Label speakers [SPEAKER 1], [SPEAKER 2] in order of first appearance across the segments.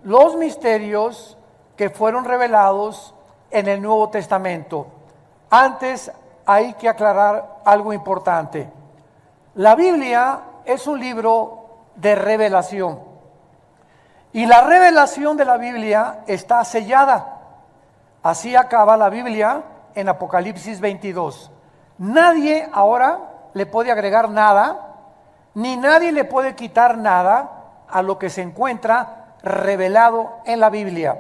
[SPEAKER 1] los misterios que fueron revelados en el Nuevo Testamento. Antes hay que aclarar algo importante. La Biblia es un libro de revelación. Y la revelación de la Biblia está sellada. Así acaba la Biblia en Apocalipsis 22. Nadie ahora le puede agregar nada, ni nadie le puede quitar nada a lo que se encuentra revelado en la Biblia.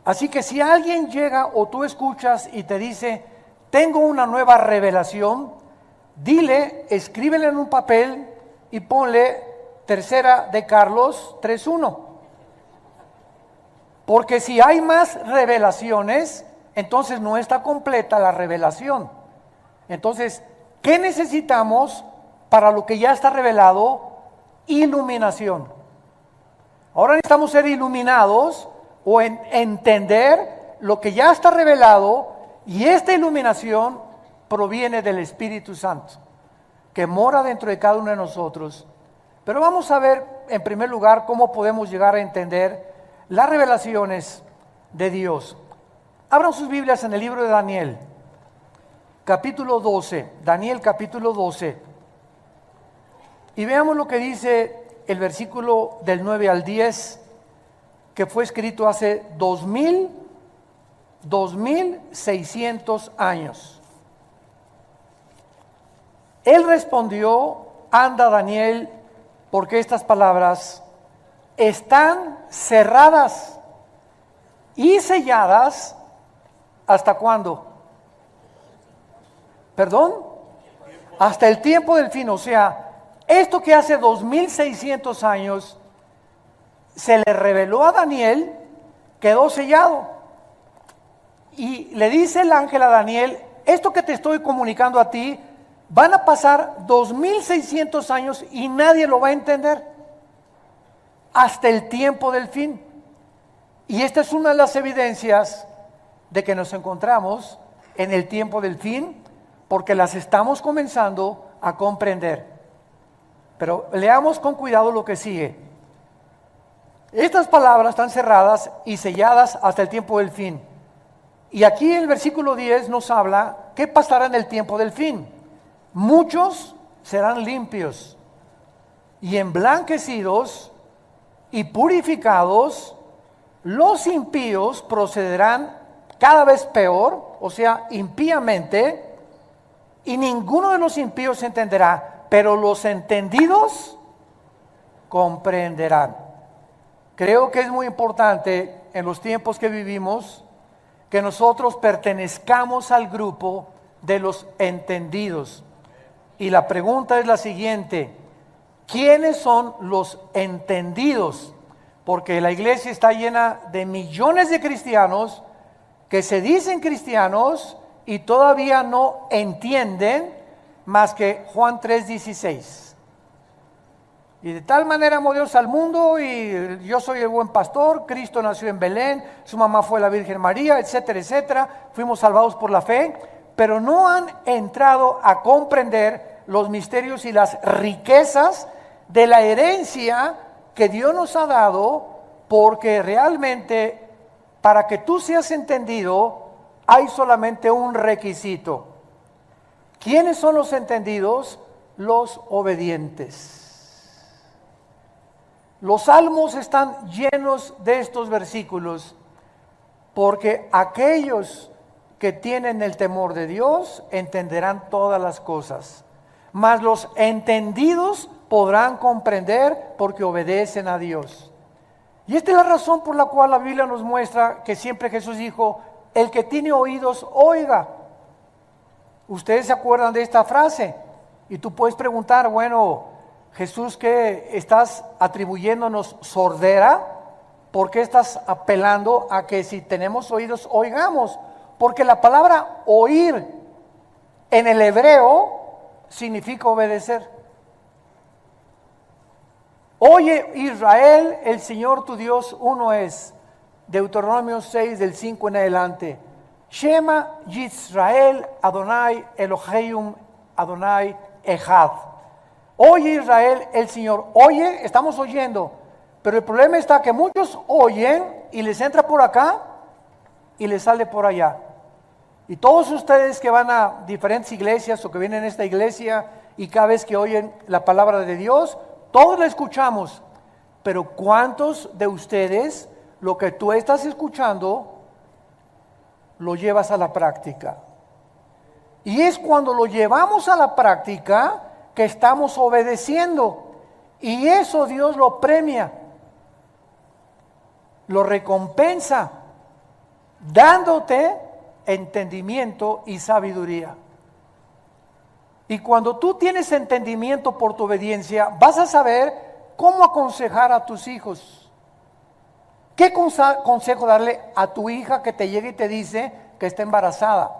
[SPEAKER 1] Así que si alguien llega o tú escuchas y te dice, tengo una nueva revelación, dile, escríbele en un papel y ponle Tercera de Carlos 3:1. Porque si hay más revelaciones, entonces no está completa la revelación. Entonces, ¿qué necesitamos para lo que ya está revelado? Iluminación. Ahora necesitamos ser iluminados o entender lo que ya está revelado, y esta iluminación proviene del Espíritu Santo, que mora dentro de cada uno de nosotros. Pero vamos a ver en primer lugar cómo podemos llegar a entender las revelaciones de Dios. Abran sus Biblias en el libro de Daniel, capítulo 12, Daniel capítulo 12, y veamos lo que dice el versículo del 9 al 10, que fue escrito hace 2600 años. Él respondió, anda Daniel, porque estas palabras están cerradas y selladas. ¿Hasta cuándo? ¿Perdón? Hasta el tiempo del fin. O sea, esto que hace 2600 años se le reveló a Daniel, quedó sellado. Y le dice el ángel a Daniel, esto que te estoy comunicando a ti, van a pasar 2600 años y nadie lo va a entender hasta el tiempo del fin. Y esta es una de las evidencias de que nos encontramos en el tiempo del fin, porque las estamos comenzando a comprender. Pero leamos con cuidado lo que sigue. Estas palabras están cerradas y selladas hasta el tiempo del fin. Y aquí el versículo 10 nos habla qué pasará en el tiempo del fin. Muchos serán limpios y emblanquecidos y purificados. Los impíos procederán cada vez peor, o sea, impíamente, y ninguno de los impíos entenderá, pero los entendidos comprenderán. Creo que es muy importante en los tiempos que vivimos que nosotros pertenezcamos al grupo de los entendidos. Y la pregunta es la siguiente: ¿quiénes son los entendidos? Porque la iglesia está llena de millones de cristianos que se dicen cristianos y todavía no entienden más que Juan 3:16. Y de tal manera amó Dios al mundo, y yo soy el buen pastor, Cristo nació en Belén, su mamá fue la Virgen María, etcétera, etcétera. Fuimos salvados por la fe, pero no han entrado a comprender los misterios y las riquezas de la herencia que Dios nos ha dado, porque realmente para que tú seas entendido hay solamente un requisito. ¿Quiénes son los entendidos? Los obedientes. Los salmos están llenos de estos versículos, porque aquellos que tienen el temor de Dios entenderán todas las cosas, mas los entendidos podrán comprender porque obedecen a Dios. Y esta es la razón por la cual la Biblia nos muestra que siempre Jesús dijo, el que tiene oídos, oiga. Ustedes se acuerdan de esta frase, y tú puedes preguntar, bueno, Jesús, ¿qué estás atribuyéndonos sordera? ¿Por qué estás apelando a que si tenemos oídos, oigamos? Porque la palabra oír en el hebreo significa obedecer. Oye Israel, el Señor tu Dios uno es. Deuteronomio 6 del 5 en adelante. Shema Yisrael Adonai Elohim Adonai Echad. Oye Israel, el Señor. Oye, estamos oyendo, Pero el problema está que muchos oyen y les entra por acá y les sale por allá. Y todos ustedes que van a diferentes iglesias o que vienen a esta iglesia y cada vez que oyen la palabra de Dios, todos la escuchamos. Pero ¿cuántos de ustedes lo que tú estás escuchando lo llevas a la práctica? Y es cuando lo llevamos a la práctica que estamos obedeciendo. Y eso Dios lo premia, lo recompensa, dándote entendimiento y sabiduría. Y cuando tú tienes entendimiento por tu obediencia, vas a saber cómo aconsejar a tus hijos. ¿Qué consejo darle a tu hija que te llega y te dice que está embarazada?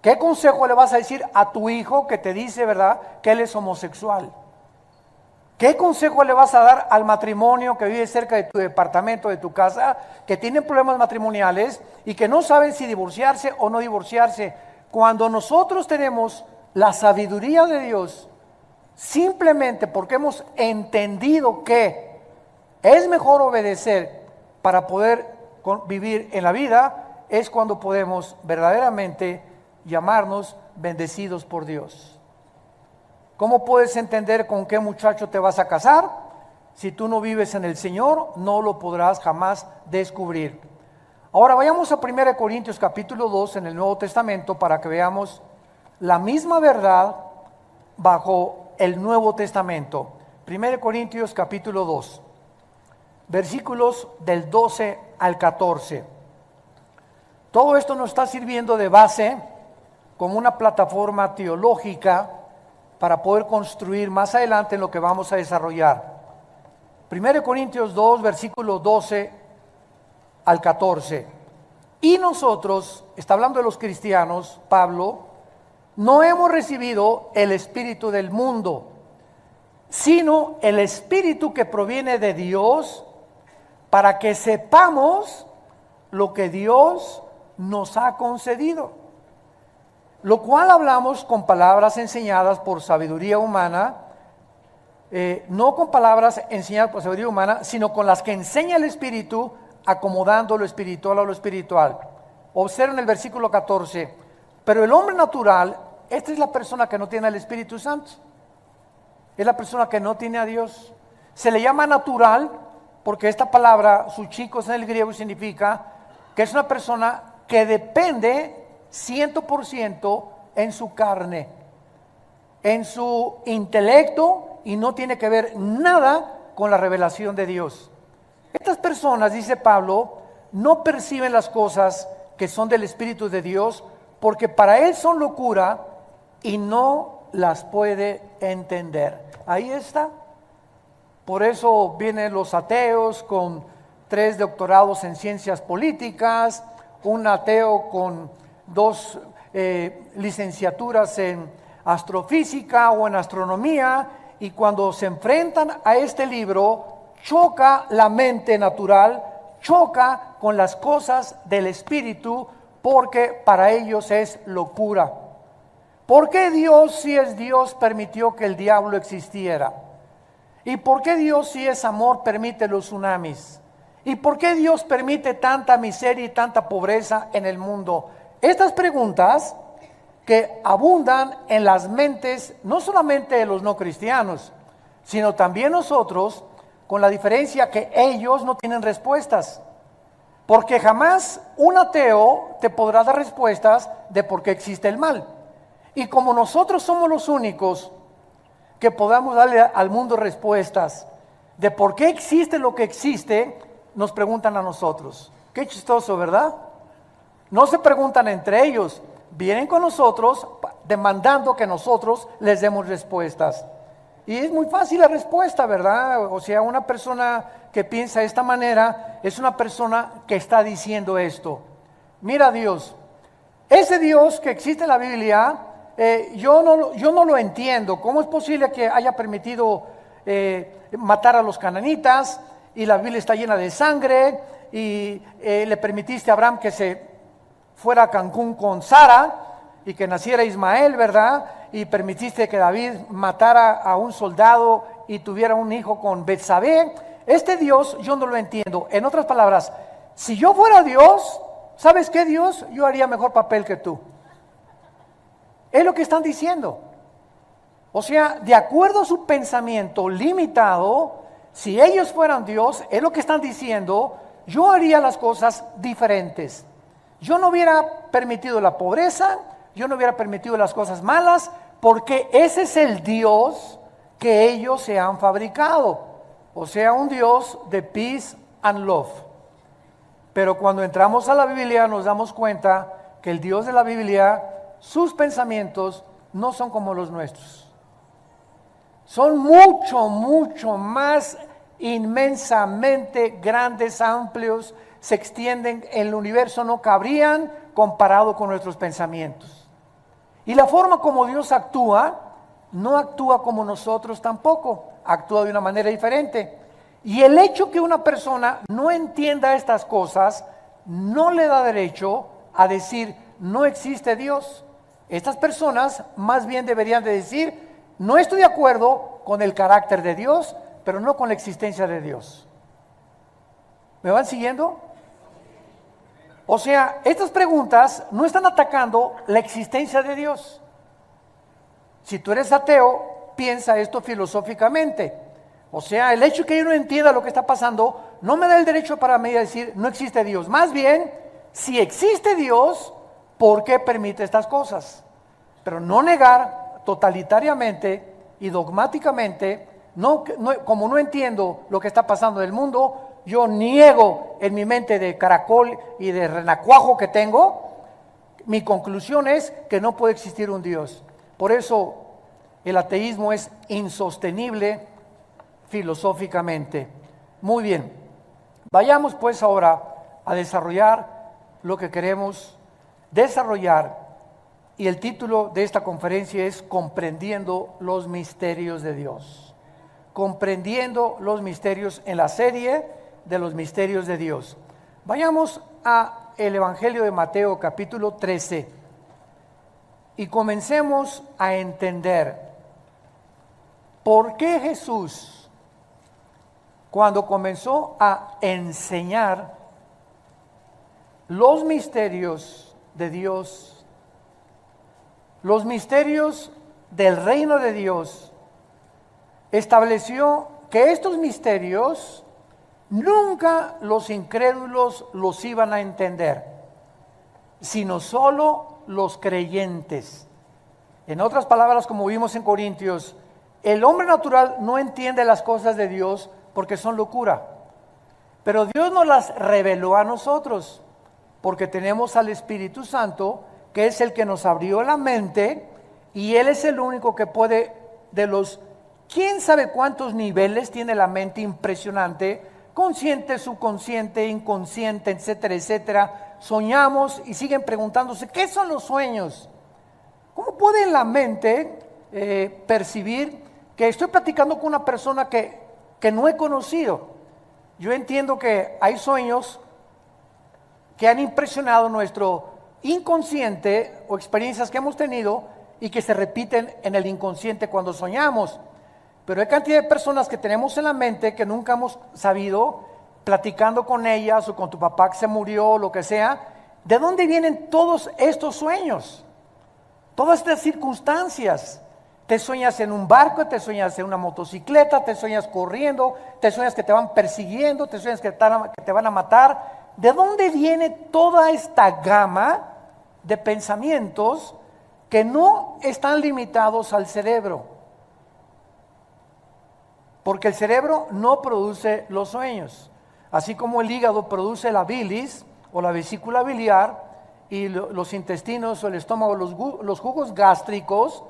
[SPEAKER 1] ¿Qué consejo le vas a decir a tu hijo que te dice, verdad, que él es homosexual? ¿Qué consejo le vas a dar al matrimonio que vive cerca de tu departamento, de tu casa, que tienen problemas matrimoniales y que no saben si divorciarse o no divorciarse? Cuando nosotros tenemos la sabiduría de Dios, simplemente porque hemos entendido que es mejor obedecer para poder vivir en la vida, es cuando podemos verdaderamente llamarnos bendecidos por Dios. ¿Cómo puedes entender con qué muchacho te vas a casar? Si tú no vives en el Señor, no lo podrás jamás descubrir. Ahora vayamos a 1 Corintios capítulo 2 en el Nuevo Testamento para que veamos la misma verdad bajo el Nuevo Testamento. 1 Corintios capítulo 2, versículos del 12 al 14. Todo esto nos está sirviendo de base como una plataforma teológica para poder construir más adelante en lo que vamos a desarrollar. 1 Corintios 2, versículo 12 al 14. Y nosotros, está hablando de los cristianos, Pablo, no hemos recibido el espíritu del mundo, sino el espíritu que proviene de Dios, para que sepamos lo que Dios nos ha concedido. Lo cual hablamos con palabras enseñadas por sabiduría humana, no con palabras enseñadas por sabiduría humana, sino con las que enseña el Espíritu, acomodando lo espiritual a lo espiritual. Observen el versículo 14. Pero el hombre natural, esta es la persona que no tiene el Espíritu Santo, es la persona que no tiene a Dios. Se le llama natural porque esta palabra, suchikos en el griego, significa que es una persona que depende 100% en su carne, en su intelecto, y no tiene que ver nada con la revelación de Dios. Estas personas, dice Pablo, no perciben las cosas que son del Espíritu de Dios, porque para él son locura y no las puede entender. Ahí está. Por eso vienen los ateos con 3 doctorados en ciencias políticas, un ateo con 2 licenciaturas en astrofísica o en astronomía, y cuando se enfrentan a este libro, choca la mente natural, choca con las cosas del Espíritu, porque para ellos es locura. ¿Por qué Dios, si es Dios, permitió que el diablo existiera? ¿Y por qué Dios, si es amor, permite los tsunamis? ¿Y por qué Dios permite tanta miseria y tanta pobreza en el mundo? Estas preguntas que abundan en las mentes, no solamente de los no cristianos, sino también nosotros, con la diferencia que ellos no tienen respuestas. Porque jamás un ateo te podrá dar respuestas de por qué existe el mal. Y como nosotros somos los únicos que podamos darle al mundo respuestas de por qué existe lo que existe, nos preguntan a nosotros. Qué chistoso, ¿verdad? No se preguntan entre ellos, vienen con nosotros demandando que nosotros les demos respuestas. Y es muy fácil la respuesta, ¿verdad? O sea, una persona que piensa de esta manera es una persona que está diciendo esto. Mira Dios, ese Dios que existe en la Biblia, yo no lo entiendo. ¿Cómo es posible que haya permitido matar a los cananitas? Y la Biblia está llena de sangre, y le permitiste a Abraham que se fuera a Cancún con Sara y que naciera Ismael, ¿verdad? Y permitiste que David matara a un soldado y tuviera un hijo con Betsabé. este Dios yo no lo entiendo. En otras palabras, si yo fuera Dios, ¿sabes qué, Dios? Yo haría mejor papel que tú. Es lo que están diciendo. O sea, de acuerdo a su pensamiento limitado, si ellos fueran Dios, es lo que están diciendo, yo haría las cosas diferentes. Yo no hubiera permitido la pobreza, yo no hubiera permitido las cosas malas, porque ese es el Dios que ellos se han fabricado. O sea, un Dios de peace and love. Pero cuando entramos a la Biblia nos damos cuenta que el Dios de la Biblia, sus pensamientos no son como los nuestros. Son mucho más inmensamente grandes, amplios, se extienden, en el universo no cabrían comparado con nuestros pensamientos. Y la forma como Dios actúa, no actúa como nosotros tampoco, actúa de una manera diferente. Y el hecho que una persona no entienda estas cosas, no le da derecho a decir, no existe Dios. Estas personas más bien deberían de decir, no estoy de acuerdo con el carácter de Dios, pero no con la existencia de Dios. ¿Me van siguiendo? O sea, estas preguntas no están atacando la existencia de Dios. Si tú eres ateo, piensa esto filosóficamente. O sea, el hecho que yo no entienda lo que está pasando no me da el derecho para mí a decir no existe Dios. Más bien, si existe Dios, ¿por qué permite estas cosas? Pero no negar totalitariamente y dogmáticamente, como no entiendo lo que está pasando en el mundo, yo niego en mi mente de caracol y de renacuajo que tengo, mi conclusión es que no puede existir un Dios. Por eso el ateísmo es insostenible filosóficamente. Muy bien, vayamos pues ahora a desarrollar lo que queremos desarrollar. Y el título de esta conferencia es Comprendiendo los misterios de Dios. Comprendiendo los misterios en la serie de los misterios de Dios. Vayamos a el Evangelio de Mateo capítulo 13 y comencemos a entender por qué Jesús, cuando comenzó a enseñar los misterios de Dios, los misterios del reino de Dios, estableció que estos misterios nunca los incrédulos los iban a entender, sino solo los creyentes. En otras palabras, como vimos en Corintios, el hombre natural no entiende las cosas de Dios porque son locura, pero Dios nos las reveló a nosotros, porque tenemos al Espíritu Santo, que es el que nos abrió la mente, y Él es el único que puede, de los quién sabe cuántos niveles tiene la mente impresionante, consciente, subconsciente, inconsciente, etcétera, etcétera. Soñamos y siguen preguntándose, ¿qué son los sueños? ¿Cómo puede la mente percibir que estoy platicando con una persona que no he conocido? Yo entiendo que hay sueños que han impresionado nuestro inconsciente o experiencias que hemos tenido y que se repiten en el inconsciente cuando soñamos. Pero hay cantidad de personas que tenemos en la mente que nunca hemos sabido, platicando con ellas o con tu papá que se murió o lo que sea, ¿de dónde vienen todos estos sueños? Todas estas circunstancias. Te sueñas en un barco, te sueñas en una motocicleta, te sueñas corriendo, te sueñas que te van persiguiendo, te sueñas que te van a matar. ¿De dónde viene toda esta gama de pensamientos que no están limitados al cerebro? Porque el cerebro no produce los sueños. Así como el hígado produce la bilis o la vesícula biliar y los intestinos o el estómago, los jugos gástricos,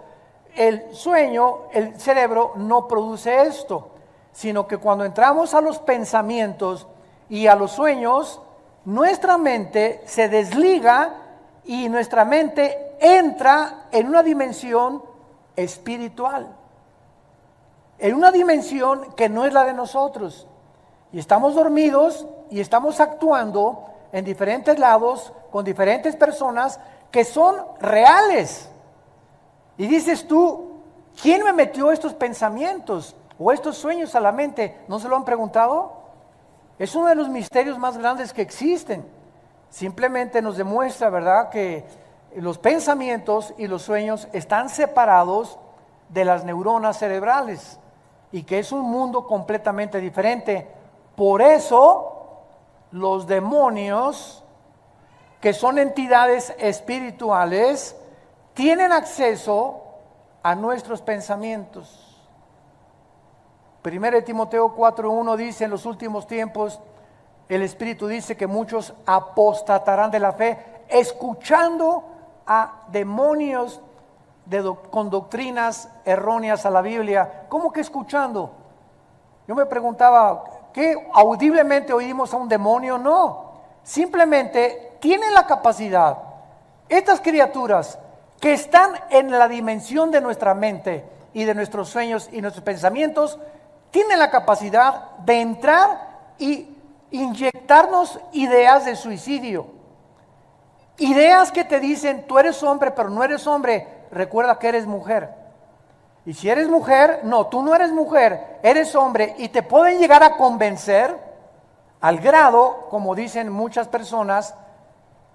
[SPEAKER 1] el sueño, el cerebro no produce esto, sino que cuando entramos a los pensamientos y a los sueños, nuestra mente se desliga y nuestra mente entra en una dimensión espiritual, en una dimensión que no es la de nosotros. Y estamos dormidos y estamos actuando en diferentes lados con diferentes personas que son reales. Y dices tú, ¿quién me metió estos pensamientos? o estos sueños a la mente? ¿No se lo han preguntado? Es uno de los misterios más grandes que existen. Simplemente nos demuestra, ¿verdad?, que los pensamientos y los sueños están separados de las neuronas cerebrales y que es un mundo completamente diferente. Por eso los demonios, que son entidades espirituales, tienen acceso a nuestros pensamientos. 1 Timoteo 4:1 dice: en los últimos tiempos el Espíritu dice que muchos apostatarán de la fe, escuchando a demonios con doctrinas erróneas a la Biblia. ¿Cómo que escuchando? Yo me preguntaba, ¿qué audiblemente oímos a un demonio? No, simplemente tienen la capacidad, estas criaturas que están en la dimensión de nuestra mente y de nuestros sueños y nuestros pensamientos, tienen la capacidad de entrar y inyectarnos ideas de suicidio. Ideas que te dicen: tú eres hombre, pero no eres hombre, recuerda que eres mujer. Y si eres mujer, no, tú no eres mujer, eres hombre, y te pueden llegar a convencer al grado, como dicen muchas personas,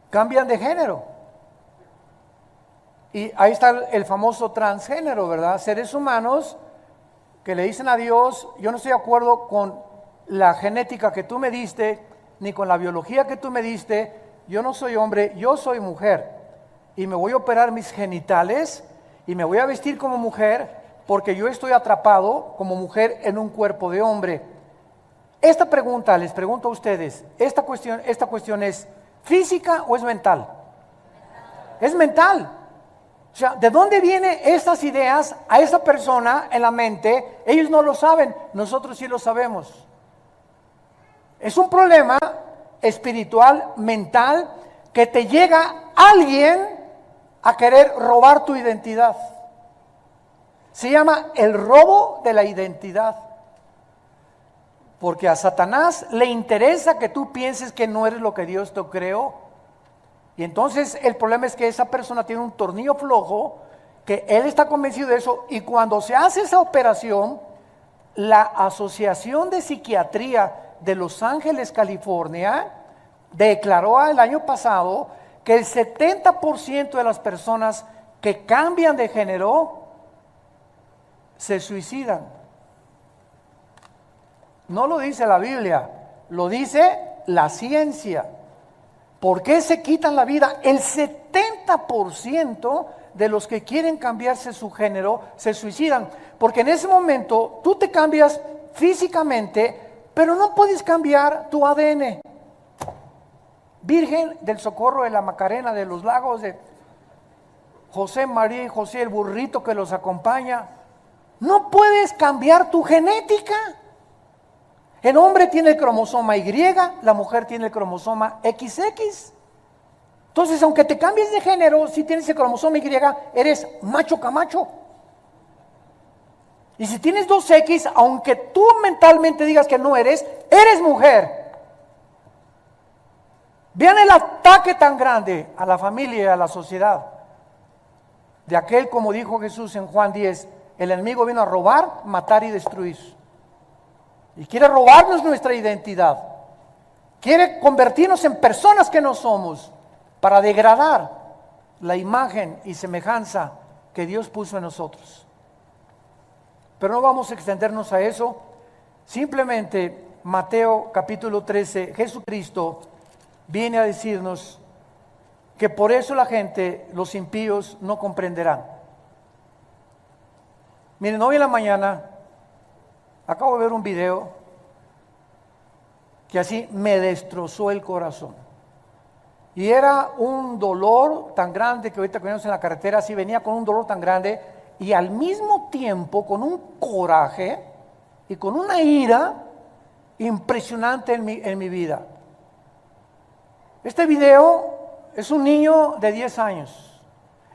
[SPEAKER 1] cambian de género. Y ahí está el famoso transgénero, ¿verdad? Seres humanos que le dicen a Dios: yo no estoy de acuerdo con la genética que tú me diste, ni con la biología que tú me diste, yo no soy hombre, yo soy mujer, y me voy a operar mis genitales, y me voy a vestir como mujer, porque yo estoy atrapado como mujer en un cuerpo de hombre. Esta pregunta, les pregunto a ustedes, ¿esta cuestión es física o es mental? Es mental. O sea, ¿de dónde vienen estas ideas a esa persona en la mente? Ellos no lo saben, nosotros sí lo sabemos. Es un problema espiritual, mental, que te llega alguien a querer robar tu identidad. Se llama el robo de la identidad. Porque a Satanás le interesa que tú pienses que no eres lo que Dios te creó. Y entonces el problema es que esa persona tiene un tornillo flojo, que él está convencido de eso, y cuando se hace esa operación, la Asociación de Psiquiatría de Los Ángeles, California, declaró el año pasado que el 70% de las personas que cambian de género se suicidan. No lo dice la Biblia, lo dice la ciencia. ¿Por qué se quitan la vida? El 70% de los que quieren cambiarse su género se suicidan, porque en ese momento tú te cambias físicamente, pero no puedes cambiar tu ADN. Virgen del Socorro de la Macarena, de los Lagos, de José, María y José, el burrito que los acompaña, no puedes cambiar tu genética. El hombre tiene el cromosoma Y, la mujer tiene el cromosoma XX. Entonces, aunque te cambies de género, si tienes el cromosoma Y, eres macho camacho. Y si tienes 2X, aunque tú mentalmente digas que no eres mujer. Vean el ataque tan grande a la familia y a la sociedad. De aquel, como dijo Jesús en Juan 10, el enemigo vino a robar, matar y destruir. Y quiere robarnos nuestra identidad. Quiere convertirnos en personas que no somos, para degradar la imagen y semejanza que Dios puso en nosotros. Pero no vamos a extendernos a eso. Simplemente Mateo capítulo 13, Jesucristo viene a decirnos que por eso la gente, los impíos, no comprenderán. Miren, hoy en la mañana acabo de ver un video que así me destrozó el corazón. Y era un dolor tan grande que ahorita que venimos en la carretera, así venía con un dolor tan grande y al mismo tiempo con un coraje y con una ira impresionante en mi vida. Este video es un niño de 10 años.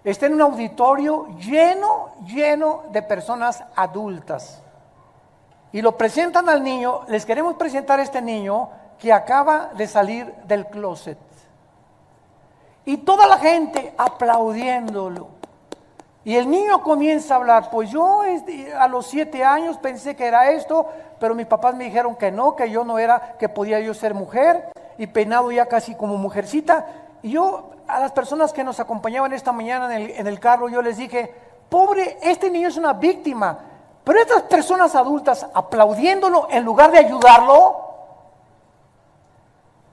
[SPEAKER 1] Está en un auditorio lleno de personas adultas. Y lo presentan al niño. Les queremos presentar a este niño que acaba de salir del closet. Y toda la gente aplaudiéndolo. Y el niño comienza a hablar, pues yo a los 7 años pensé que era esto, pero mis papás me dijeron que no, que yo no era, que podía yo ser mujer, y peinado ya casi como mujercita. Y yo a las personas que nos acompañaban esta mañana en el carro, yo les dije, pobre, este niño es una víctima, pero estas personas adultas aplaudiéndolo en lugar de ayudarlo,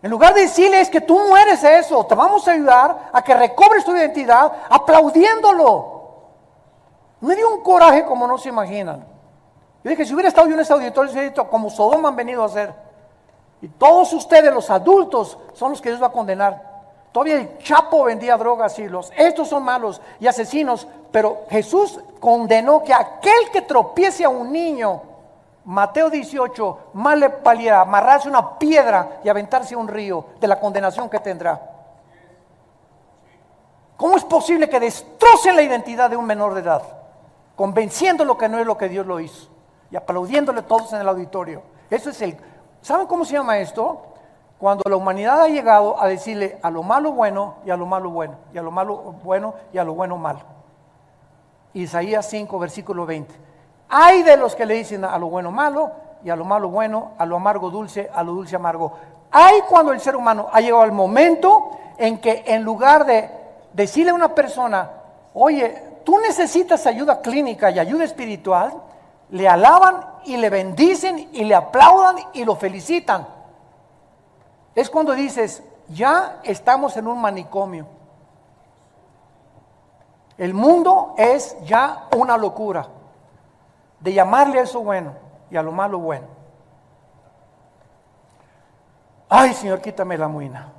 [SPEAKER 1] en lugar de decirles que tú no eres eso, te vamos a ayudar a que recobres tu identidad, aplaudiéndolo. Me dio un coraje como no se imaginan. Yo dije, si hubiera estado yo en ese auditorio, hubiera dicho, como Sodoma han venido a hacer. Y todos ustedes, los adultos, son los que Dios va a condenar. Todavía el Chapo vendía drogas y estos son malos y asesinos, pero Jesús condenó que aquel que tropiece a un niño, Mateo 18, más le valiera amarrarse una piedra y aventarse a un río de la condenación que tendrá. ¿Cómo es posible que destrocen la identidad de un menor de edad? Convenciéndolo que no es lo que Dios lo hizo y aplaudiéndole todos en el auditorio. Eso es ¿saben cómo se llama esto? Cuando la humanidad ha llegado a decirle a lo malo bueno y a lo malo bueno, y a lo malo bueno y a lo bueno malo. Isaías 5, versículo 20. Hay de los que le dicen a lo bueno malo y a lo malo bueno, a lo amargo dulce, a lo dulce amargo. Hay cuando el ser humano ha llegado al momento en que en lugar de decirle a una persona, oye, tú necesitas ayuda clínica y ayuda espiritual, le alaban y le bendicen y le aplaudan y lo felicitan. Es cuando dices, ya estamos en un manicomio. El mundo es ya una locura de llamarle a eso bueno y a lo malo bueno. Ay, Señor, quítame la muina.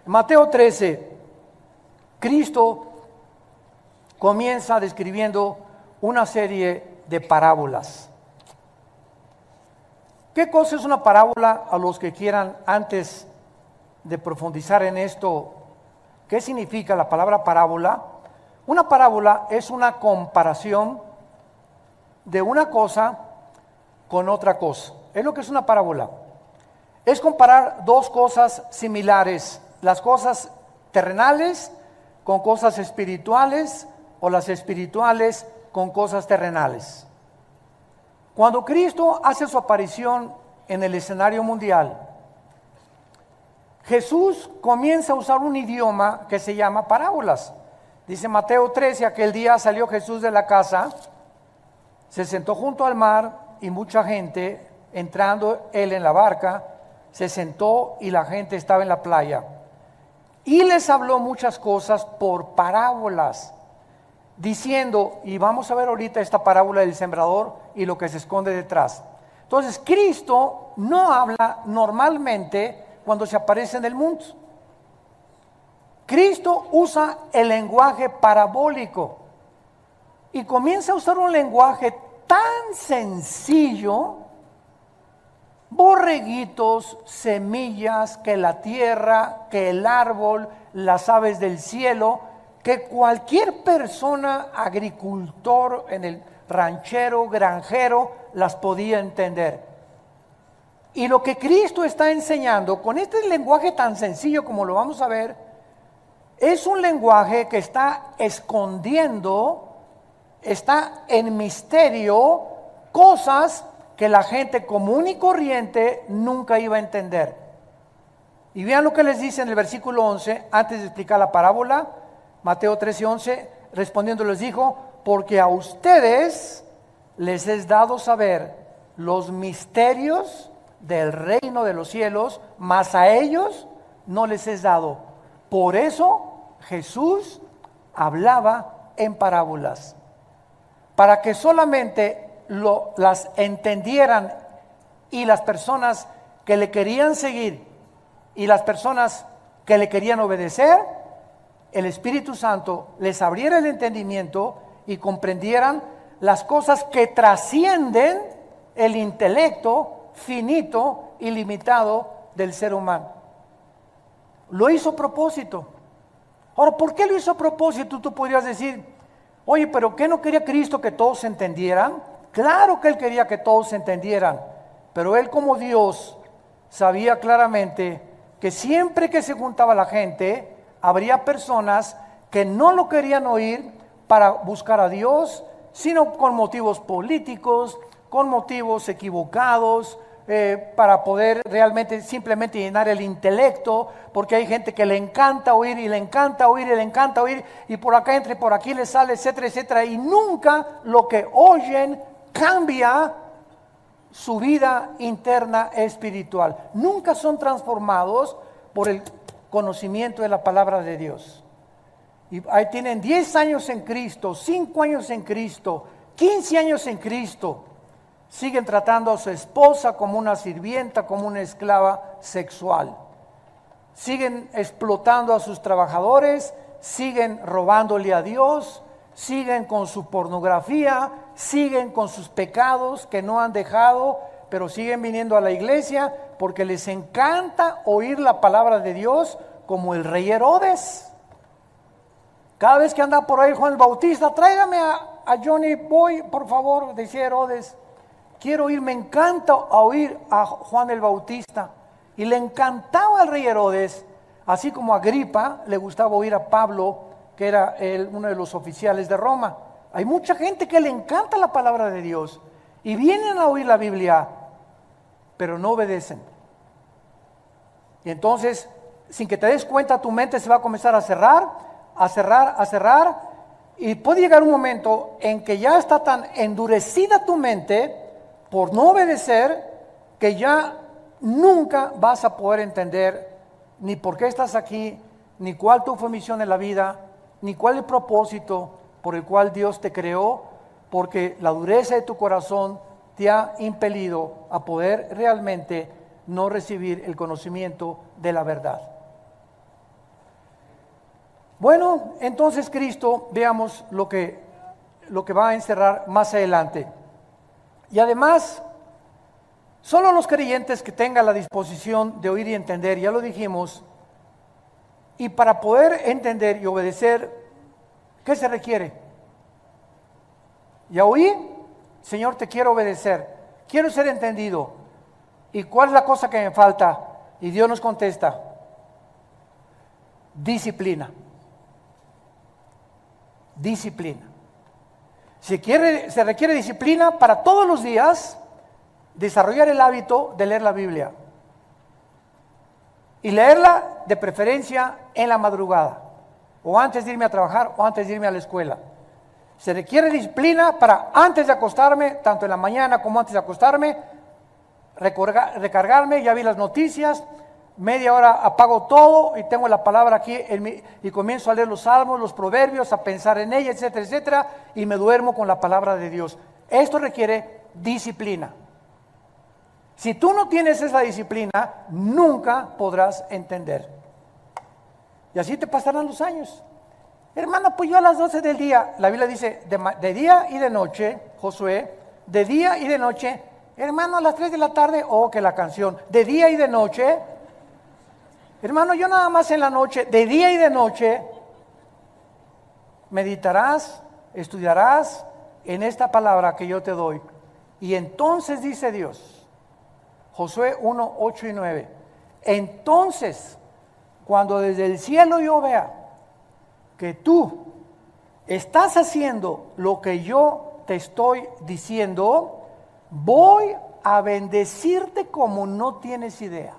[SPEAKER 1] Mateo 13, Cristo comienza describiendo una serie de parábolas. ¿Qué cosa es una parábola? A los que quieran, antes de profundizar en esto, ¿qué significa la palabra parábola? Una parábola es una comparación de una cosa con otra cosa. Es lo que es una parábola. Es comparar dos cosas similares, las cosas terrenales con cosas espirituales o las espirituales con cosas terrenales. Cuando Cristo hace su aparición en el escenario mundial, Jesús comienza a usar un idioma que se llama parábolas. Dice Mateo 13, aquel día salió Jesús de la casa, se sentó junto al mar y mucha gente, entrando él en la barca, se sentó y la gente estaba en la playa. Y les habló muchas cosas por parábolas, diciendo, y vamos a ver ahorita esta parábola del sembrador y lo que se esconde detrás. Entonces, Cristo no habla normalmente cuando se aparece en el mundo. Cristo usa el lenguaje parabólico y comienza a usar un lenguaje tan sencillo, borreguitos, semillas, que la tierra, que el árbol, las aves del cielo, que cualquier persona, agricultor, en el ranchero, granjero, las podía entender. Y lo que Cristo está enseñando con este lenguaje tan sencillo como lo vamos a ver, es un lenguaje que está escondiendo, está en misterio, cosas que la gente común y corriente nunca iba a entender. Y vean lo que les dice en el versículo 11, antes de explicar la parábola. Mateo 13:11, respondiendo les dijo, porque a ustedes les es dado saber los misterios del reino de los cielos, mas a ellos no les es dado. Por eso Jesús hablaba en parábolas, para que solamente las entendieran y las personas que le querían seguir y las personas que le querían obedecer, el Espíritu Santo les abriera el entendimiento y comprendieran las cosas que trascienden el intelecto finito y limitado del ser humano. Lo hizo a propósito. Ahora, ¿por qué lo hizo a propósito? Tú podrías decir, oye, pero ¿qué no quería Cristo que todos entendieran? Claro que Él quería que todos entendieran, pero Él como Dios sabía claramente que siempre que se juntaba la gente, habría personas que no lo querían oír para buscar a Dios, sino con motivos políticos, con motivos equivocados, para poder realmente simplemente llenar el intelecto, porque hay gente que le encanta oír y le encanta oír y le encanta oír, y por acá entra y por aquí le sale, etcétera, etcétera, y nunca lo que oyen cambia su vida interna espiritual. Nunca son transformados por el conocimiento de la palabra de Dios. Y ahí tienen 10 años en Cristo, 5 años en Cristo, 15 años en Cristo. Siguen tratando a su esposa como una sirvienta, como una esclava sexual. Siguen explotando a sus trabajadores, siguen robándole a Dios, siguen con su pornografía, siguen con sus pecados que no han dejado, pero siguen viniendo a la iglesia porque les encanta oír la palabra de Dios, como el rey Herodes. Cada vez que anda por ahí Juan el Bautista, tráigame a Johnny Boy, por favor, decía Herodes. Quiero oír, me encanta oír a Juan el Bautista. Y le encantaba al rey Herodes, así como a Agripa le gustaba oír a Pablo, que era uno de los oficiales de Roma. Hay mucha gente que le encanta la palabra de Dios y vienen a oír la Biblia, pero no obedecen. Y entonces, sin que te des cuenta, tu mente se va a comenzar a cerrar, a cerrar, a cerrar, y puede llegar un momento en que ya está tan endurecida tu mente por no obedecer, que ya nunca vas a poder entender ni por qué estás aquí, ni cuál tu fue misión en la vida, ni cuál el propósito por el cual Dios te creó, porque la dureza de tu corazón te ha impelido a poder realmente no recibir el conocimiento de la verdad. Bueno, entonces Cristo, veamos lo que va a encerrar más adelante. Y además, solo los creyentes que tengan la disposición de oír y entender, ya lo dijimos, y para poder entender y obedecer, ¿qué se requiere? Ya oí, Señor, te quiero obedecer, quiero ser entendido. ¿Y cuál es la cosa que me falta? Y Dios nos contesta: disciplina. Disciplina. Se requiere disciplina para todos los días desarrollar el hábito de leer la Biblia. Y leerla de preferencia en la madrugada, o antes de irme a trabajar, o antes de irme a la escuela. Se requiere disciplina para antes de acostarme, tanto en la mañana como antes de acostarme, recargarme, ya vi las noticias, media hora apago todo y tengo la palabra aquí y comienzo a leer los salmos, los proverbios, a pensar en ella, etcétera, etcétera, y me duermo con la palabra de Dios. Esto requiere disciplina. Si tú no tienes esa disciplina, nunca podrás entender. Y así te pasarán los años. Hermano, pues yo a las 12 del día, la Biblia dice, de día y de noche, Josué, de día y de noche. Hermano, a las 3 de la tarde, que la canción, de día y de noche. Hermano, yo nada más en la noche, de día y de noche, meditarás, estudiarás en esta palabra que yo te doy. Y entonces dice Dios, Josué 1, 8 y 9, entonces, cuando desde el cielo yo vea que tú estás haciendo lo que yo te estoy diciendo, voy a bendecirte como no tienes idea.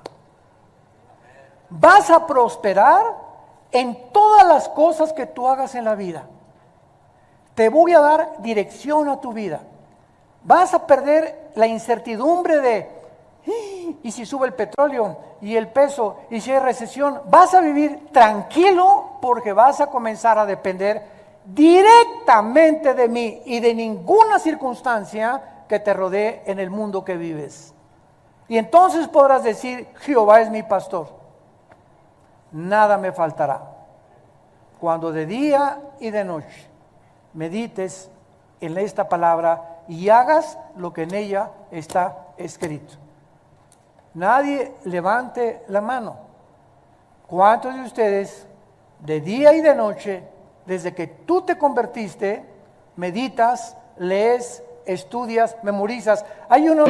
[SPEAKER 1] Vas a prosperar en todas las cosas que tú hagas en la vida. Te voy a dar dirección a tu vida. Vas a perder la incertidumbre de, ¿y si sube el petróleo y el peso? ¿Y si hay recesión? Vas a vivir tranquilo porque vas a comenzar a depender directamente de mí y de ninguna circunstancia que te rodee en el mundo que vives. Y entonces podrás decir, Jehová es mi pastor. Nada me faltará. Cuando de día y de noche medites en esta palabra y hagas lo que en ella está escrito. Nadie levante la mano. ¿Cuántos de ustedes de día y de noche, desde que tú te convertiste, meditas, lees, estudias, memorizas? Hay uno...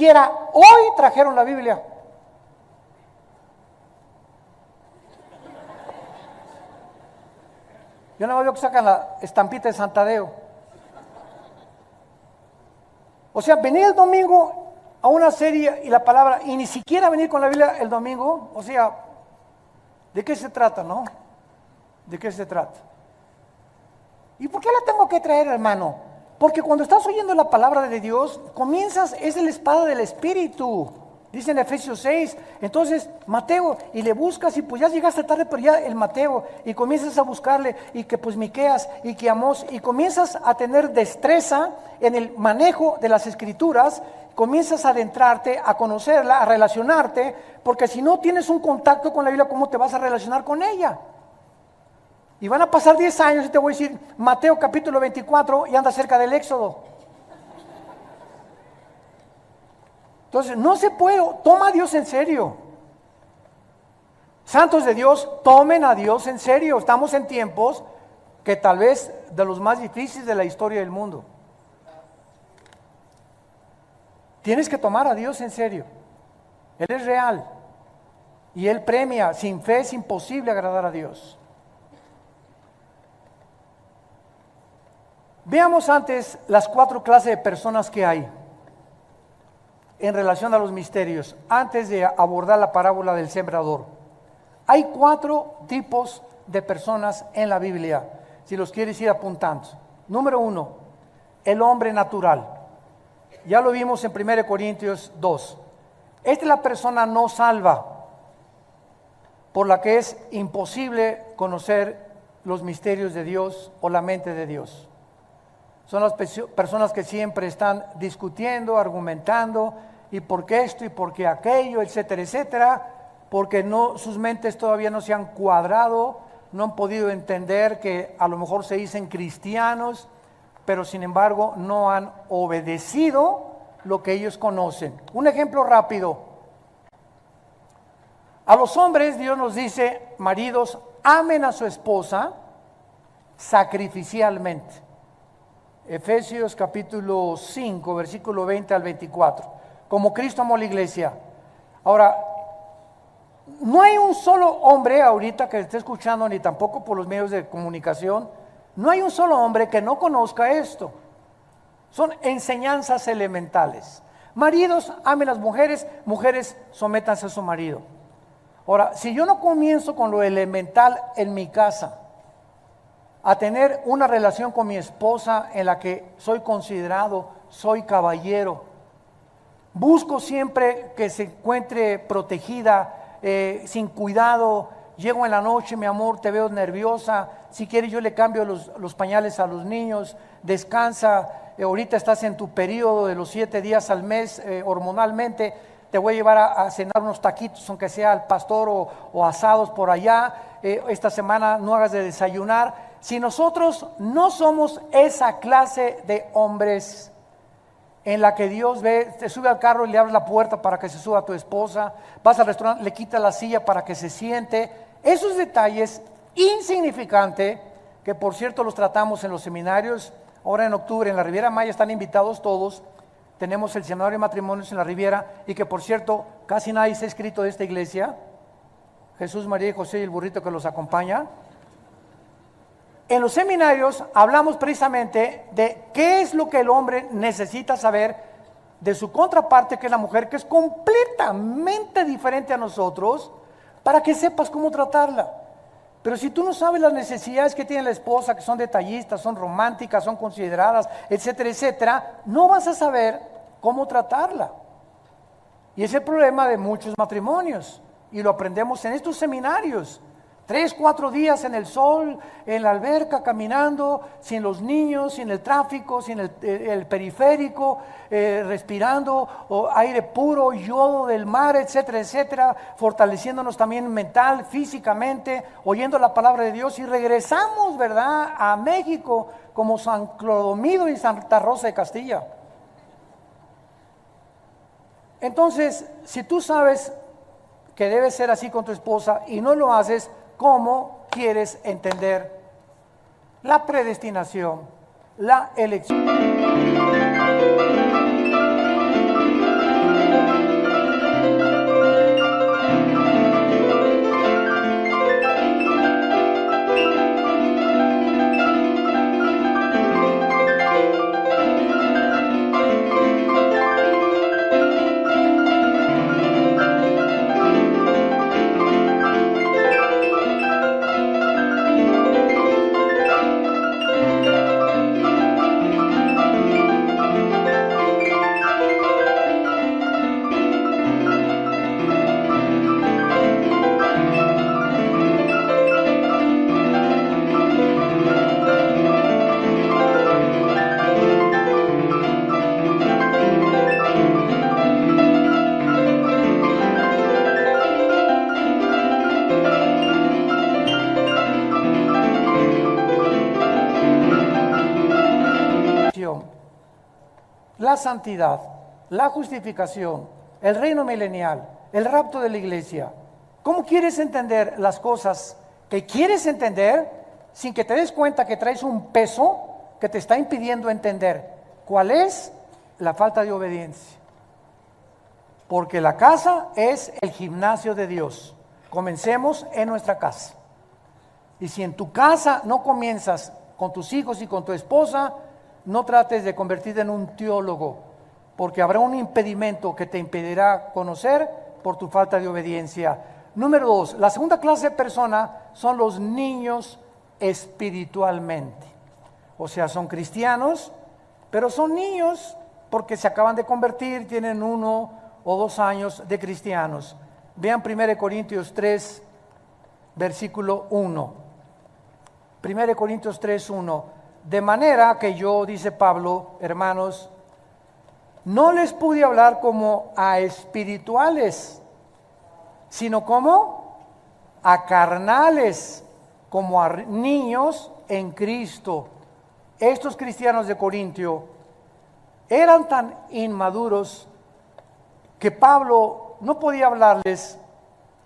[SPEAKER 1] siquiera hoy trajeron la Biblia. Yo no veo que sacan la estampita de Santadeo. O sea, venir el domingo a una serie y la palabra, y ni siquiera venir con la Biblia el domingo, o sea, ¿de qué se trata, no? ¿De qué se trata? ¿Y por qué la tengo que traer, hermano? Porque cuando estás oyendo la palabra de Dios, comienzas, es la espada del Espíritu. Dice en Efesios 6, entonces Mateo, y le buscas y pues ya llegaste tarde, pero ya el Mateo, y comienzas a buscarle, y que pues Miqueas, y que Amós, y comienzas a tener destreza en el manejo de las Escrituras, comienzas a adentrarte, a conocerla, a relacionarte, porque si no tienes un contacto con la Biblia, ¿cómo te vas a relacionar con ella? Y van a pasar 10 años y te voy a decir, Mateo capítulo 24, y anda cerca del Éxodo. Entonces, no se puede, toma a Dios en serio. Santos de Dios, tomen a Dios en serio. Estamos en tiempos que tal vez de los más difíciles de la historia del mundo. Tienes que tomar a Dios en serio. Él es real. Y Él premia. Sin fe es imposible agradar a Dios. Veamos antes las 4 clases de personas que hay en relación a los misterios, antes de abordar la parábola del sembrador. Hay 4 tipos de personas en la Biblia, si los quieres ir apuntando. Número 1, el hombre natural. Ya lo vimos en 1 Corintios 2. Esta es la persona no salva, por la que es imposible conocer los misterios de Dios o la mente de Dios. Son las personas que siempre están discutiendo, argumentando, y por qué esto y por qué aquello, etcétera, etcétera, porque no, sus mentes todavía no se han cuadrado, no han podido entender que a lo mejor se dicen cristianos, pero sin embargo no han obedecido lo que ellos conocen. Un ejemplo rápido. A los hombres Dios nos dice, maridos, amen a su esposa sacrificialmente. Efesios capítulo 5, versículo 20 al 24. Como Cristo amó la iglesia. Ahora, no hay un solo hombre ahorita que esté escuchando, ni tampoco por los medios de comunicación, no hay un solo hombre que no conozca esto. Son enseñanzas elementales. Maridos, amen a las mujeres, mujeres, sométanse a su marido. Ahora, si yo no comienzo con lo elemental en mi casa, a tener una relación con mi esposa en la que soy considerado, soy caballero, busco siempre que se encuentre protegida, sin cuidado, llego en la noche, mi amor, te veo nerviosa, si quieres yo le cambio los pañales a los niños, descansa, ahorita estás en tu periodo de los 7 días al mes hormonalmente, te voy a llevar a cenar unos taquitos, aunque sea al pastor o asados por allá, esta semana no hagas de desayunar. Si nosotros no somos esa clase de hombres en la que Dios ve, te sube al carro y le abres la puerta para que se suba a tu esposa, vas al restaurante, le quitas la silla para que se siente, esos detalles insignificantes, que por cierto los tratamos en los seminarios, ahora en octubre en la Riviera Maya están invitados todos, tenemos el seminario de matrimonios en la Riviera, y que por cierto casi nadie se ha escrito de esta iglesia, Jesús, María y José y el burrito que los acompaña. En los seminarios hablamos precisamente de qué es lo que el hombre necesita saber de su contraparte, que es la mujer, que es completamente diferente a nosotros, para que sepas cómo tratarla. Pero si tú no sabes las necesidades que tiene la esposa, que son detallistas, son románticas, son consideradas, etcétera, etcétera, no vas a saber cómo tratarla. Y es el problema de muchos matrimonios, y lo aprendemos en estos seminarios. 3, 4 días en el sol, en la alberca, caminando, sin los niños, sin el tráfico, sin el periférico, respirando aire puro, yodo del mar, etcétera, etcétera, fortaleciéndonos también mental, físicamente, oyendo la palabra de Dios, y regresamos, ¿verdad?, a México como San Clodomiro y Santa Rosa de Castilla. Entonces, si tú sabes que debe ser así con tu esposa y no lo haces, ¿cómo quieres entender la predestinación, la elección? la santidad, la justificación, el reino milenial, el rapto de la iglesia. ¿Cómo quieres entender las cosas que quieres entender sin que te des cuenta que traes un peso que te está impidiendo entender? ¿Cuál es? La falta de obediencia. Porque la casa es el gimnasio de Dios. Comencemos en nuestra casa. Y si en tu casa no comienzas con tus hijos y con tu esposa, no trates de convertirte en un teólogo, porque habrá un impedimento que te impedirá conocer por tu falta de obediencia. Número 2, la segunda clase de persona son los niños espiritualmente. O sea, son cristianos, pero son niños porque se acaban de convertir, tienen 1 o 2 años de cristianos. Vean 1 Corintios 3, versículo 1. 1 Corintios 3, 1. De manera que yo, dice Pablo, hermanos, no les pude hablar como a espirituales, sino como a carnales, como a niños en Cristo. Estos cristianos de Corintio eran tan inmaduros que Pablo no podía hablarles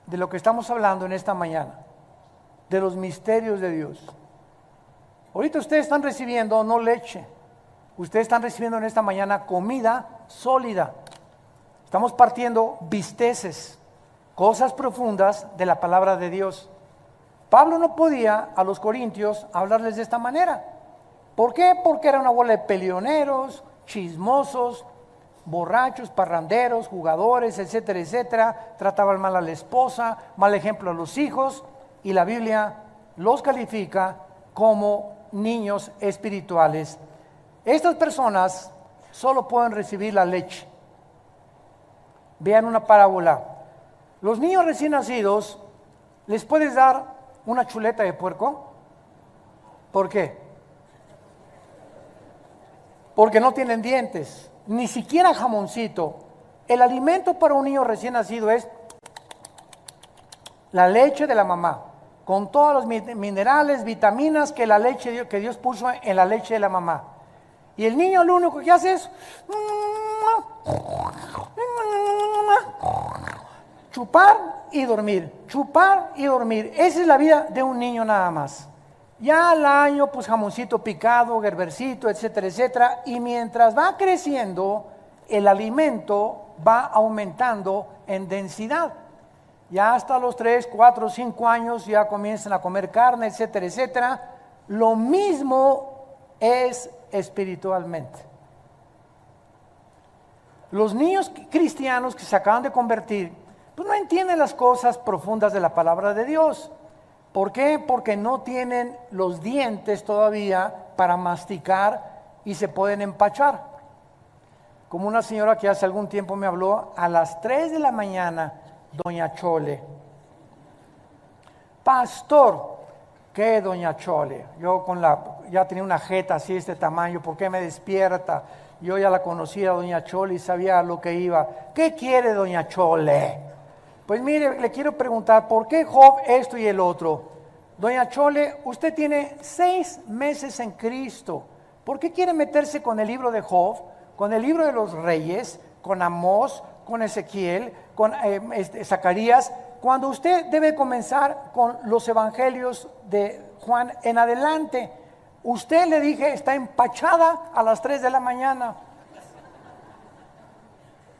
[SPEAKER 1] de lo que estamos hablando en esta mañana, de los misterios de Dios. Ahorita ustedes están recibiendo no leche, ustedes están recibiendo en esta mañana comida sólida. Estamos partiendo bisteces, cosas profundas de la palabra de Dios. Pablo no podía a los corintios hablarles de esta manera. ¿Por qué? Porque era una bola de peleoneros, chismosos, borrachos, parranderos, jugadores, etcétera, etcétera. Trataban mal a la esposa, mal ejemplo a los hijos, y la Biblia los califica como niños espirituales. Estas personas solo pueden recibir la leche. Vean una parábola. Los niños recién nacidos, ¿les puedes dar una chuleta de puerco? ¿Por qué? Porque no tienen dientes, ni siquiera jamoncito. El alimento para un niño recién nacido es la leche de la mamá, con todos los minerales, vitaminas que la leche que Dios puso en la leche de la mamá. Y el niño lo único que hace es chupar y dormir, chupar y dormir. Esa es la vida de un niño nada más. Ya al año, pues jamoncito picado, gerbercito, etcétera, etcétera. Y mientras va creciendo, el alimento va aumentando en densidad. Ya hasta los 3, 4, 5 años ya comienzan a comer carne, etcétera, etcétera. Lo mismo es espiritualmente. Los niños cristianos que se acaban de convertir, pues no entienden las cosas profundas de la palabra de Dios. ¿Por qué? Porque no tienen los dientes todavía para masticar y se pueden empachar. Como una señora que hace algún tiempo me habló a las 3 de la mañana, doña Chole. Pastor, ¿qué doña Chole? Yo ya tenía una jeta así de este tamaño, ¿por qué me despierta? Yo ya la conocía, doña Chole, y sabía a lo que iba. ¿Qué quiere doña Chole? Pues mire, le quiero preguntar, ¿por qué Job esto y el otro? Doña Chole, usted tiene 6 meses en Cristo. ¿Por qué quiere meterse con el libro de Job, con el libro de los reyes, con Amós, con Ezequiel, con Zacarías, cuando usted debe comenzar con los evangelios de Juan en adelante? Usted, le dije, está empachada a las 3 de la mañana.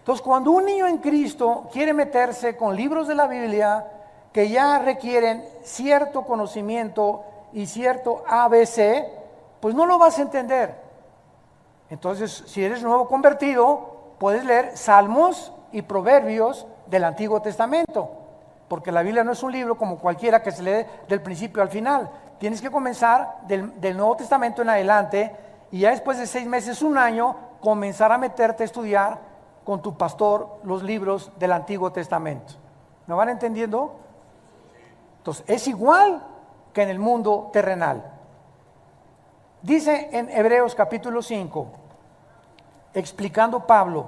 [SPEAKER 1] Entonces, cuando un niño en Cristo quiere meterse con libros de la Biblia que ya requieren cierto conocimiento y cierto ABC, pues no lo vas a entender. Entonces, si eres nuevo convertido, puedes leer Salmos y Proverbios del Antiguo Testamento, porque la Biblia no es un libro como cualquiera que se lee del principio al final. Tienes que comenzar del Nuevo Testamento en adelante, y ya después de 6 meses, 1 año, comenzar a meterte a estudiar con tu pastor los libros del Antiguo Testamento. ¿Me van entendiendo? Entonces, es igual que en el mundo terrenal. Dice en Hebreos capítulo 5, explicando Pablo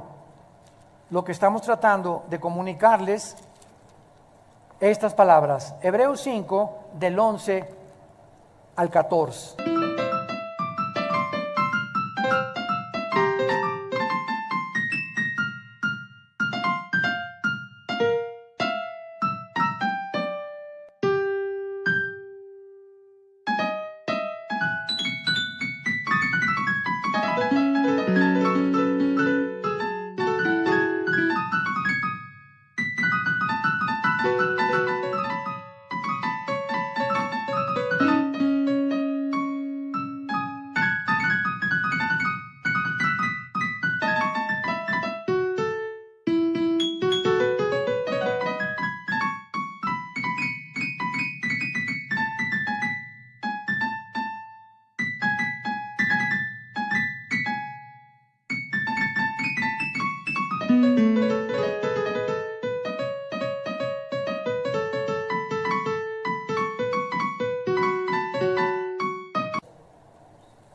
[SPEAKER 1] lo que estamos tratando de comunicarles, estas palabras. Hebreos 5, del 11 al 14.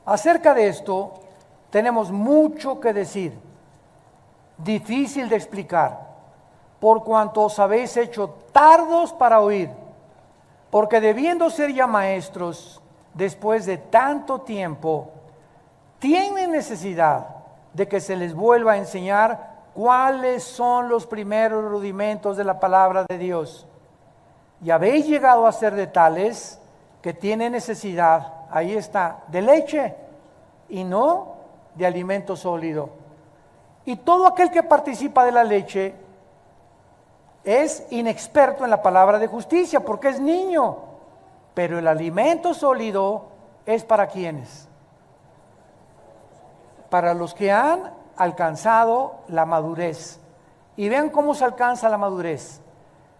[SPEAKER 1] Acerca de esto, tenemos mucho que decir, difícil de explicar, por cuanto os habéis hecho tardos para oír, porque debiendo ser ya maestros, después de tanto tiempo, tienen necesidad de que se les vuelva a enseñar cuáles son los primeros rudimentos de la palabra de Dios. Y habéis llegado a ser de tales que tienen necesidad, ahí está, de leche y no de alimento sólido. Y todo aquel que participa de la leche es inexperto en la palabra de justicia porque es niño, pero el alimento sólido es para quienes, para los que han alcanzado la madurez. Y vean cómo se alcanza la madurez.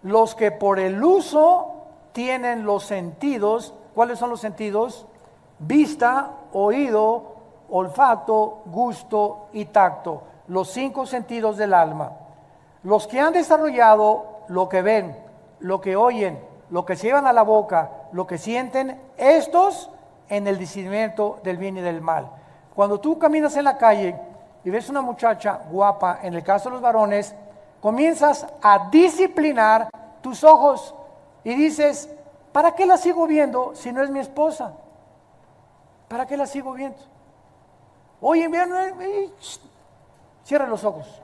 [SPEAKER 1] Los que por el uso tienen los sentidos. ¿Cuáles son los sentidos? Vista, oído, olfato, gusto y tacto. Los 5 sentidos del alma. Los que han desarrollado lo que ven, lo que oyen, lo que se llevan a la boca, lo que sienten, estos en el discernimiento del bien y del mal. Cuando tú caminas en la calle y ves una muchacha guapa, en el caso de los varones, comienzas a disciplinar tus ojos y dices, ¿para qué la sigo viendo si no es mi esposa? ¿Para qué la sigo viendo? Oye, cierra los ojos.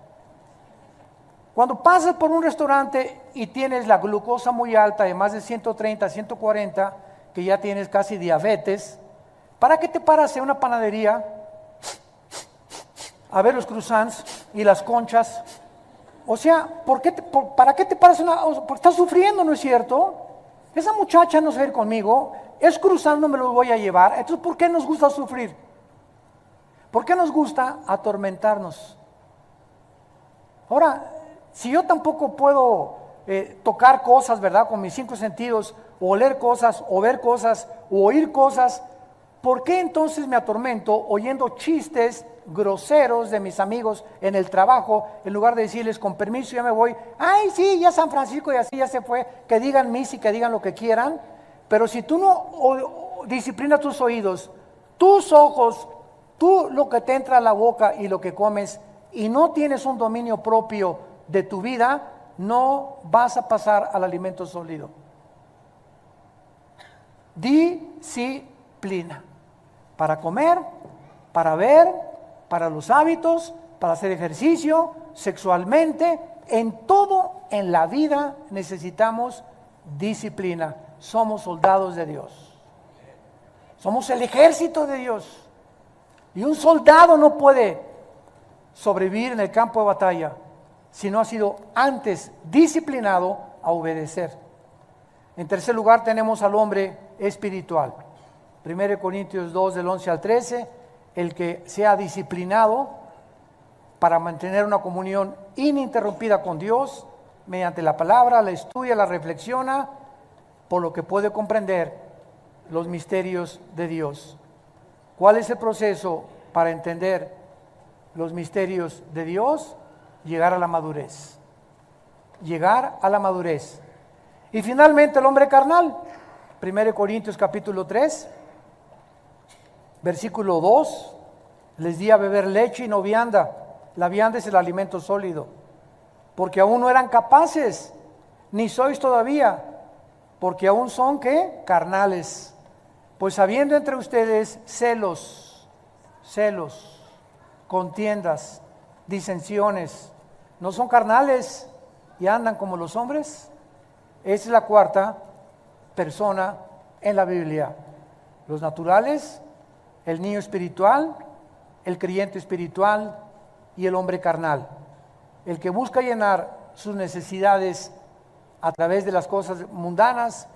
[SPEAKER 1] Cuando pasas por un restaurante y tienes la glucosa muy alta de más de 130, 140, que ya tienes casi diabetes, ¿para qué te paras en una panadería a ver los croissants y las conchas? O sea, ¿para qué te paras porque estás sufriendo, ¿no es cierto? Esa muchacha no se va a ir conmigo, es croissant, no me lo voy a llevar. Entonces, ¿por qué nos gusta sufrir? ¿Por qué nos gusta atormentarnos? Ahora, si yo tampoco puedo tocar cosas, ¿verdad? Con mis 5 sentidos, o oler cosas, o ver cosas, o oír cosas, ¿por qué entonces me atormento oyendo chistes groseros de mis amigos en el trabajo, en lugar de decirles, con permiso, ya me voy, ay, sí, ya San Francisco y así ya se fue, que digan misa y que digan lo que quieran? Pero si tú no disciplinas tus oídos, tus ojos, tú lo que te entra a la boca y lo que comes, y no tienes un dominio propio de tu vida, no vas a pasar al alimento sólido. Disciplina. Para comer, para ver, para los hábitos, para hacer ejercicio, sexualmente, en todo en la vida necesitamos disciplina. Somos soldados de Dios. Somos el ejército de Dios. Y un soldado no puede sobrevivir en el campo de batalla si no ha sido antes disciplinado a obedecer. En tercer lugar tenemos al hombre espiritual. 1 Corintios 2 del 11 al 13, el que sea disciplinado para mantener una comunión ininterrumpida con Dios mediante la palabra, la estudia, la reflexiona, por lo que puede comprender los misterios de Dios. ¿Cuál es el proceso para entender los misterios de Dios? Llegar a la madurez. Llegar a la madurez. Y finalmente el hombre carnal. 1 Corintios capítulo 3, versículo 2. Les di a beber leche y no vianda. La vianda es el alimento sólido. Porque aún no eran capaces, ni sois todavía, porque aún son, ¿qué? Carnales. Pues habiendo entre ustedes celos, contiendas, disensiones, ¿no son carnales y andan como los hombres? Esa es la cuarta persona en la Biblia. Los naturales, el niño espiritual, el creyente espiritual y el hombre carnal. El que busca llenar sus necesidades a través de las cosas mundanas,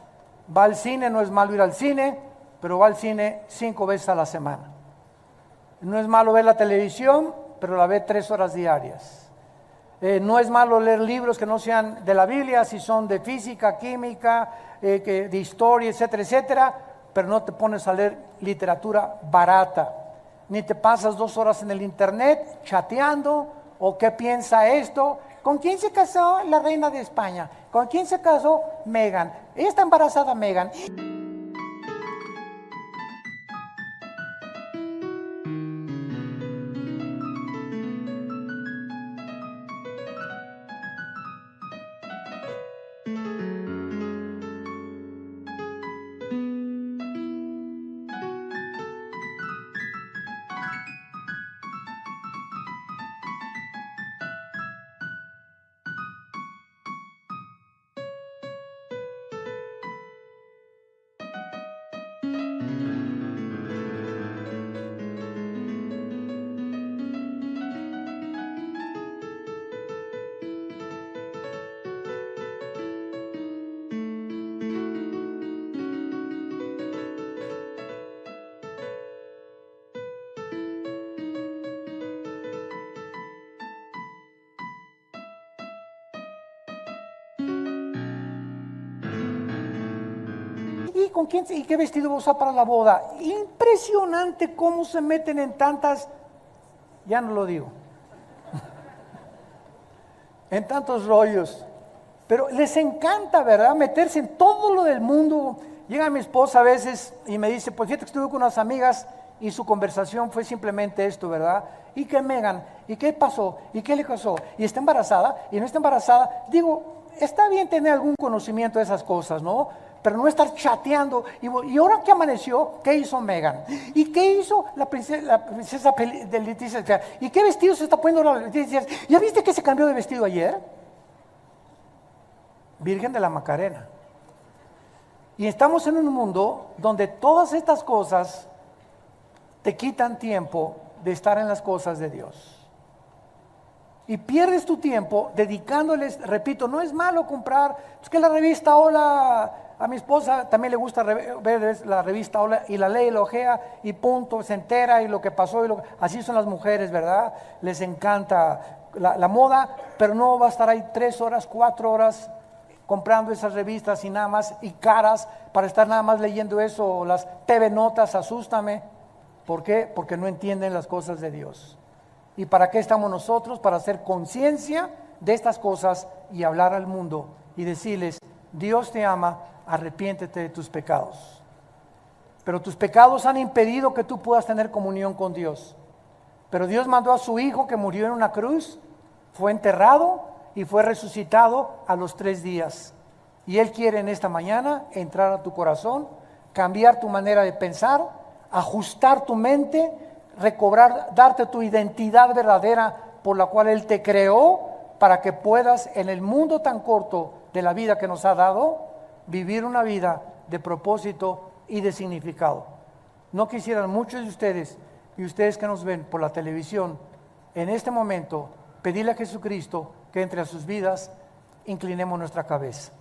[SPEAKER 1] va al cine, no es malo ir al cine, pero va al cine 5 veces a la semana. No es malo ver la televisión, pero la ve 3 horas diarias. No es malo leer libros que no sean de la Biblia, si son de física, química, de historia, etcétera, etcétera, pero no te pones a leer literatura barata, ni te pasas 2 horas en el internet chateando, o qué piensa esto, ¿con quién se casó la reina de España? ¿Con quién se casó Meghan? Ella está embarazada Meghan. ¿y con quién? ¿Y qué vestido va a usar para la boda? Impresionante cómo se meten en tantas, ya no lo digo, en tantos rollos. Pero les encanta, ¿verdad? Meterse en todo lo del mundo. Llega mi esposa a veces y me dice, pues fíjate que estuve con unas amigas y su conversación fue simplemente esto, ¿verdad? ¿Y qué Megan? ¿Y qué pasó? ¿Y qué le pasó? ¿Y está embarazada? ¿Y no está embarazada? Digo, está bien tener algún conocimiento de esas cosas, ¿no? Pero no estar chateando. ¿Y ahora qué amaneció? ¿Qué hizo Megan? ¿Y qué hizo la princesa de Leticia? ¿Y qué vestido se está poniendo la Leticia? ¿Ya viste que se cambió de vestido ayer? Virgen de la Macarena. Y estamos en un mundo donde todas estas cosas te quitan tiempo de estar en las cosas de Dios. Y pierdes tu tiempo dedicándoles, repito, no es malo comprar, es que la revista Hola, a mi esposa también le gusta ver la revista Hola y la lee y la ojea y punto, se entera y lo que pasó, así son las mujeres, ¿verdad? Les encanta la moda, pero no va a estar ahí 3 horas, 4 horas comprando esas revistas y nada más, y caras, para estar nada más leyendo eso, las TV Notas, asústame. ¿Por qué? Porque no entienden las cosas de Dios. ¿Y para qué estamos nosotros? Para hacer conciencia de estas cosas y hablar al mundo y decirles, Dios te ama, arrepiéntete de tus pecados. Pero tus pecados han impedido que tú puedas tener comunión con Dios. Pero Dios mandó a su Hijo que murió en una cruz, fue enterrado y fue resucitado a los 3 días. Y Él quiere en esta mañana entrar a tu corazón, cambiar tu manera de pensar, ajustar tu mente, recobrar, darte tu identidad verdadera por la cual Él te creó, para que puedas en el mundo tan corto de la vida que nos ha dado, vivir una vida de propósito y de significado. No quisieran muchos de ustedes, y ustedes que nos ven por la televisión, en este momento, pedirle a Jesucristo que entre a sus vidas, inclinemos nuestra cabeza.